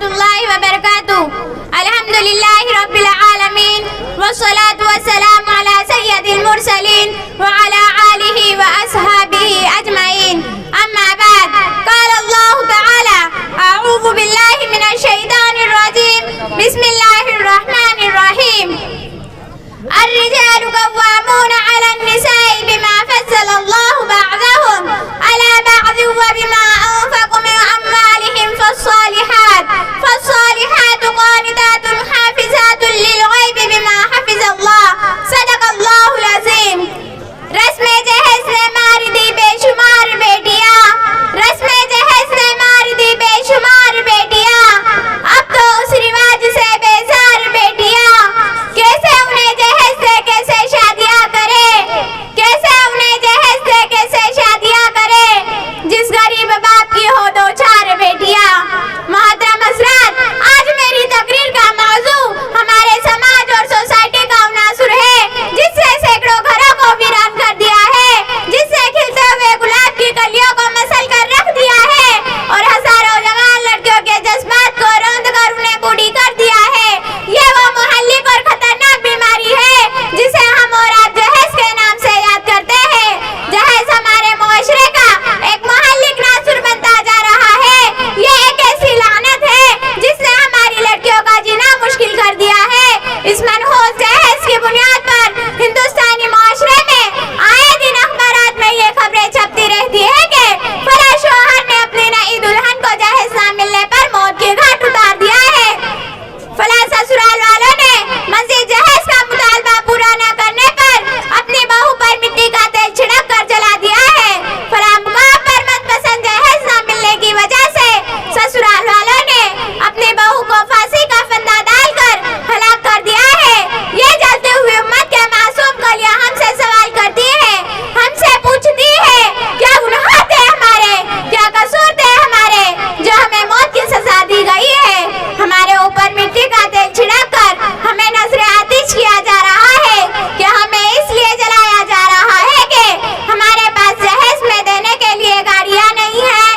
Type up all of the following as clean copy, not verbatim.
الله وبركاته. الحمد لله رب العالمين والصلاة والسلام على سيد المرسلين وعلى آله وأصحابه أجمعين. أما بعد، قال الله تعالى: أعوذ بالله من الشيطان الرجيم. بسم الله الرحمن الرحيم. الرجال قوامون على النساء بما فضل الله بعضهم على بعض وبما أنفقوا من أموالهم فالصالحات قانتات حافظات للغيب بما حفظ الله. صدق الله العظيم. رسم جہیز نے مار دی بے شمار بیٹیاں، رسم جہیز نے مار دی بے شمار بیٹیاں، اب تو اس رواج سے بیزار بیٹیاں. کیسے انہیں جہیز دے کیسے شادیاں کرے، کیسے انہیں جہیز دے کیسے شادیاں کرے، جس غریب باپ کی ہو دو چار بیٹیاں. محترم حضرات، آج میری تقریر کا موضوع ہمارے سماج اور سوسائٹی کا عنصر ہے جس سے سینکڑوں گھروں کو ویران کر دیا ہے، جس سے کھلتے ہوئے گلاب کی کلیوں کو مسل کر رکھ دیا ہے اور ہزاروں جوان لڑکیوں کے جذبات کو روند کر انہیں بوڑھی کر دیا ہے. یہ وہ مہلک اور خطرناک بیماری ہے جسے ہم اور آپ جہیز کے نام سے یاد کرتے ہیں. جہیز ہمارے معاشرے کا ایک مہلک ناصر بنتا جا رہا ہے. یہ ایک ایسی لعنت ہے جس نے ہماری لڑکیوں کا جینا مشکل کر دیا ہے. اس منحوس جہیز کی بنیاد پر ہندوستانی معاشرے میں آئے دن اخبارات میں یہ خبریں چھپتی رہتی ہے کہ فلاں شوہر نے اپنی نئی دلہن کو جہیز نہ ملنے پر موت کے گھاٹ اتار دیا ہے، فلاں سسرال والوں نے مزید جہیز کا مطالبہ پورا نہ کرنے پر اپنی بہو پر مٹی کا تیل چھڑک کر جلا دیا ہے، فلاں مقام پر من پسند جہیز نہ ملنے کی وجہ سے سسرال والوں نے اپنی بہو کو پھانسی کا پھندا ڈال کر ہلاک کر دیا ہے. یہ جلتی ہوئی امت کے معصوم کلیاں ہم سے سوال کرتی ہے، ہم سے پوچھتی ہے: کیا گناہ تھے ہمارے، کیا قصور تھے ہمارے جو ہمیں موت کی سزا دی گئی ہے؟ ہمارے اوپر مٹی کا تیل چھڑک کر ہمیں نذر آتش کیا جا رہا ہے کہ ہمیں اس لیے جلایا جا رہا ہے کہ ہمارے پاس جہیز میں دینے کے لیے گاڑیاں نہیں ہیں.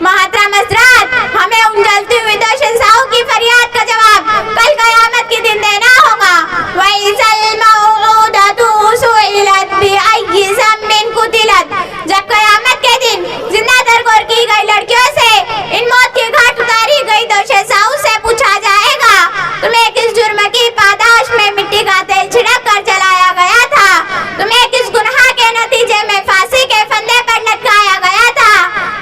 محترم حضرات، ہمیں ان جلتی ہوئی دو شہزادوں کی فریاد کا جواب کل قیامت کے دن دینا ہوگا. وَإِذَا الْمَوْءُودَةُ سُئِلَتْ بِأَيِّ ذَنبٍ قُتِلَتْ. جب قیامت کے دن زندہ درگور کی گئی لڑکیوں سے ان موت کے گھاٹ اتاری گئی دو شہزادوں سے پوچھا جائے گا: تمہیں کس جرم کی پاداش میں مٹی کا تیل چھڑک کر جلایا گیا تھا؟ تمہیں کس گناہ کے نتیجے میں پھانسی کے پھندے پر لٹکایا گیا تھا؟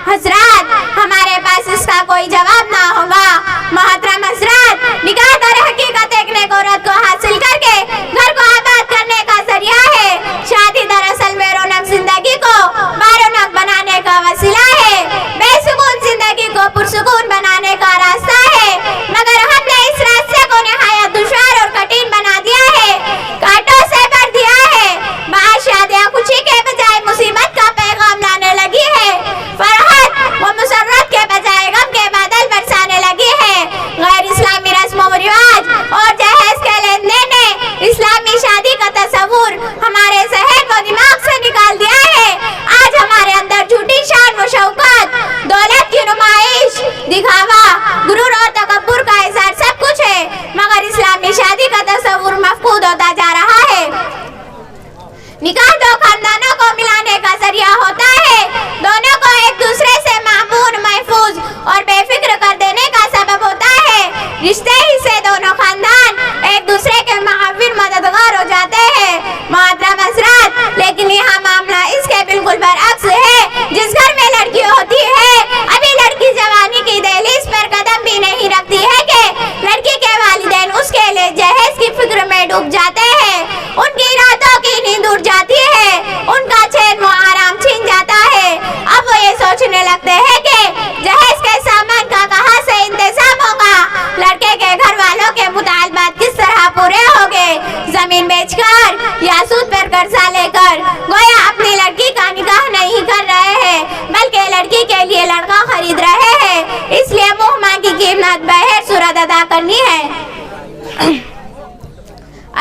حضرات، ہمارے پاس اس کا کوئی جواب نہ ہوگا. محترم حضرات، نکاح در حقیقت ایک نیک عورت کو حاصل کر کے گھر کو آباد کرنے کا ذریعہ ہے. شادی دراصل میں رونق زندگی کو بارونق بنانے کا وسیلہ ہے، بے سکون زندگی کو پرسکون بنانے کا راستہ ہے، مگر ہم نے اس راستے کو نہایت دشوار اور کٹھن بنا دیا ہے، کانٹوں سے بھر دیا ہے. بعض شادیاں خوشی کے بجائے مصیبت کا پیغام لانے لگی ہے، فرحت و مسرت کے بجائے غم کے بادل برسانے لگی ہے. غیر اسلامی رسم و رواج اور جہیز کے لین دین نے اسلامی شادی کا تصور ہمارے ذہن و دماغ سے نکال دیا ہے. آج ہمارے اندر جھوٹی شان و شوکت، دولت کی نمائش، دکھاوا، غرور اور تکبر کا اظہار سب کچھ ہے، مگر اسلامی شادی کا تصور مفقود ہوتا جا رہا ہے. نکاح دو خاندانوں کو ملانے کا ذریعہ ہوتا ہے، دونوں کو ایک دوسرے سے مامون، محفوظ اور بے فکر کر دینے کا سبب ہوتا ہے. رشتے ہی سے دونوں خاندان ایک دوسرے کے معاون مددگار ہو جاتے ہیں. محترم حضرات، لیکن یہاں معاملہ اس کے بالکل برعکس ہے. جس گھر میں لڑکی ہوتی ہے، ابھی لڑکی جوانی کی دہلیز پر قدم بھی نہیں رکھتی ہے کہ لڑکی کے والدین اس کے لیے جہیز کی فکر میں ڈوب جاتے ہیں. ان کی راتوں کی نیند اڑ جاتی ہے، ان کا چین و آرام چھین جاتا ہے. اب وہ یہ سوچنے لگتے ہیں کہ جہیز کے سامان کا کہاں سے انتظام ہوگا، لڑکے کے گھر والوں کے مطالبات کس طرح پورے ہوں گے. زمین بیچ کر یا سود پر قرضہ لے کر گویا اپنی لڑکی کا نکاح نہیں کر رہے ہیں بلکہ لڑکی کے لیے لڑکا خرید رہے ہیں. اس لیے منہ مانگی قیمت بہر صورت ادا کرنی ہے.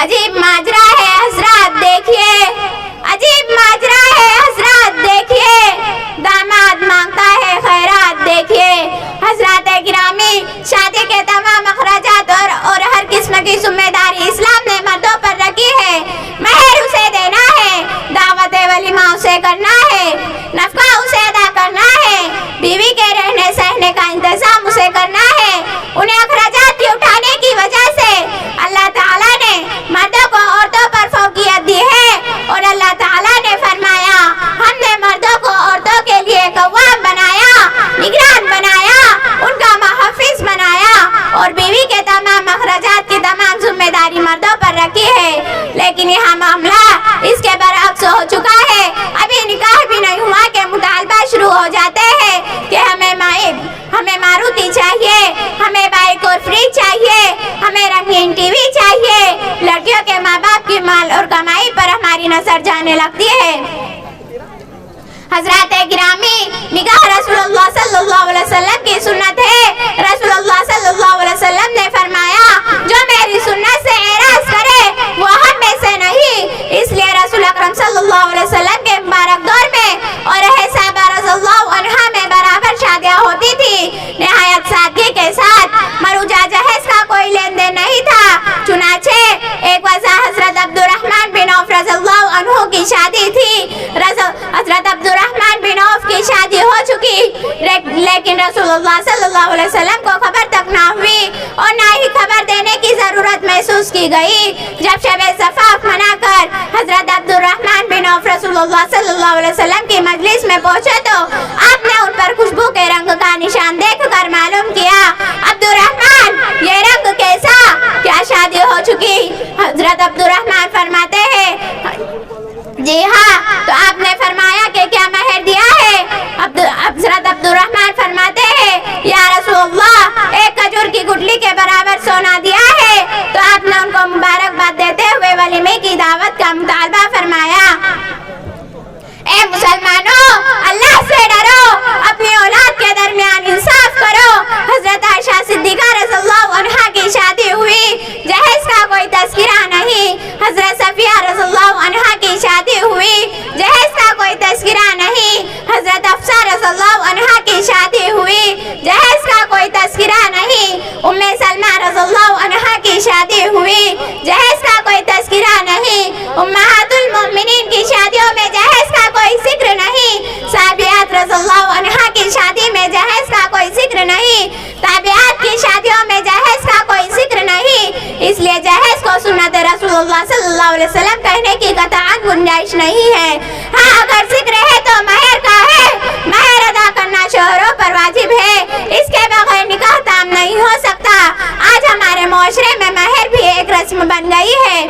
عجیب ماجرا ہے حضرات دیکھیے، عجیب ماجرا ہے حضرات دیکھیے، داماد مانگتا ہے خیرات دیکھیے. حضرات گرامی، شادی کے کہ ماں باپ کی مال اور کمائی پر ہماری نظر جانے لگتی ہے۔ حضرات گرامی، نکاح رسول اللہ صلی اللہ علیہ وسلم کی سنت ہے۔ رسول اللہ صلی اللہ علیہ وسلم نے فرمایا جو میری سنت سے اعراض کرے وہ ہم میں سے نہیں۔ اس لیے رسول اکرم صلی اللہ علیہ وسلم کے مبارک دور میں اور صحابہ رضی اللہ عنہا میں برابر شادیاں ہوتی تھی، نہایت سادگی کے ساتھ۔ مروجہ جہیز کا کوئی لین دین نہیں تھا۔ چنانچہ ایک وجہ حضرت عبدالرحمن بن عوف رضی اللہ عنہ کی شادی تھی۔ حضرت عبدالرحمن بن عوف کی شادی ہو چکی، لیکن رسول اللہ صلی اللہ علیہ وسلم کو خبر تک نہ ہوئی اور نہ ہی خبر دینے کی ضرورت محسوس کی گئی۔ جب شب زفاف منا کر حضرت عبدالرحمن بن عوف رسول اللہ صلی اللہ علیہ وسلم کی مجلس میں پہنچے تو آپ نے ان پر خوشبو کے رنگ کا نشان دیکھ کر معلوم کیا، عبدالرحمن یہ رنگ کیسا؟ کیا شادی ہو چکی؟ حضرت عبدالرحمن فرماتے ہیں جی ہاں۔ تو آپ نے فرمایا کہ کیا مہر دیا ہے؟ حضرت عبدالرحمن فرماتے ہیں یا رسول اللہ ایک کھجور کی گٹلی کے برابر سونا دیا ہے۔ تو آپ نے ان کو مبارکباد دیتے ہوئے ولیمے کی دعوت کا مطالبہ فرمایا۔ اے مسلمانوں، اللہ سے ڈرو، اپنی اولاد کے درمیان انصاف کرو۔ حضرت عائشہ صدیقہ رضی اللہ عنہا کی شادی ہوئی، جہیز کا کوئی تذکرہ نہیں۔ حضرت صفیہ رضی اللہ عنہا کی شادی ہوئی، جہیز کا کوئی تذکرہ نہیں۔ حضرت حفصہ رضی اللہ عنہا کی شادی ہوئی، جہیز کا کوئی تذکرہ نہیں۔ ام سلمہ رضی اللہ عنہا کی شادی ہوئی، جہیز کا کوئی تذکرہ نہیں۔ امہات المؤمنین کی شادیوں میں جہیز کا کوئی ذکر نہیں۔ صحابیات رضی اللہ عنہا کی شادی میں جہیز کا کوئی ذکر نہیں۔ تابعات کی شادیوں میں جہیز کا کوئی ذکر نہیں۔ اس لیے جہیز کو سنت رسول اللہ صلی اللہ علیہ وسلم کہنے کی قطعاً گنجائش نہیں ہے۔ ہاں اگر ذکر ہے تو مہر کا ہے۔ مہر ادا کرنا شوہروں پر واجب ہے، اس کے بغیر نکاح تام نہیں ہو سکتا۔ آج ہمارے معاشرے میں مہر بھی ایک رسم بن گئی ہے۔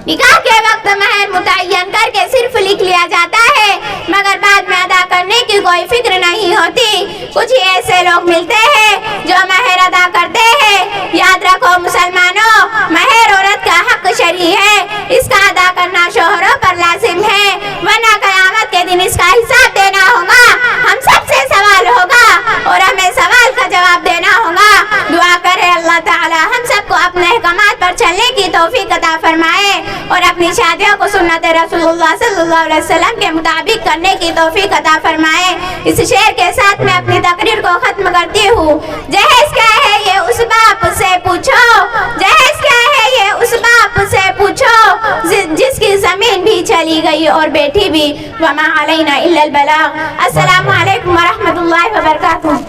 نکاح کے وقت مہر متعین کر کے صرف لکھ لیا جاتا ہے، مگر بعد میں ادا کرنے کی کوئی فکر نہیں ہوتی۔ کچھ ہی ایسے لوگ ملتے ہیں جو مہر ادا کرتے ہیں۔ یاد رکھو مسلمانوں، مہر عورت کا حق شرعی ہے، اس کا ادا کرنا شوہروں پر لازم ہے، ورنہ قیامت کے دن اس کا حساب دینا ہوگا۔ ہم سب سے سوال ہوگا اور ہمیں سوال کا جواب دینا ہوگا۔ دعا کرے اللہ تعالی ہم سب کو اپنے احکامات پر چلنے کی توفیق عطا فرمائے اور اپنی شادیوں کو سنت رسول اللہ صلی اللہ علیہ وسلم کے مطابق کرنے کی توفیق عطا فرمائے۔ اس شعر کے ساتھ میں اپنی تقریر کو ختم کرتی ہوں۔ جہیز کیا ہے یہ اس باپ سے پوچھو، جہیز کیا ہے یہ اس باپ سے پوچھو جس کی زمین بھی چلی گئی اور بیٹی بھی۔ وما علینا الا البلاغ۔ السلام علیکم ورحمۃ اللہ وبرکاتہ۔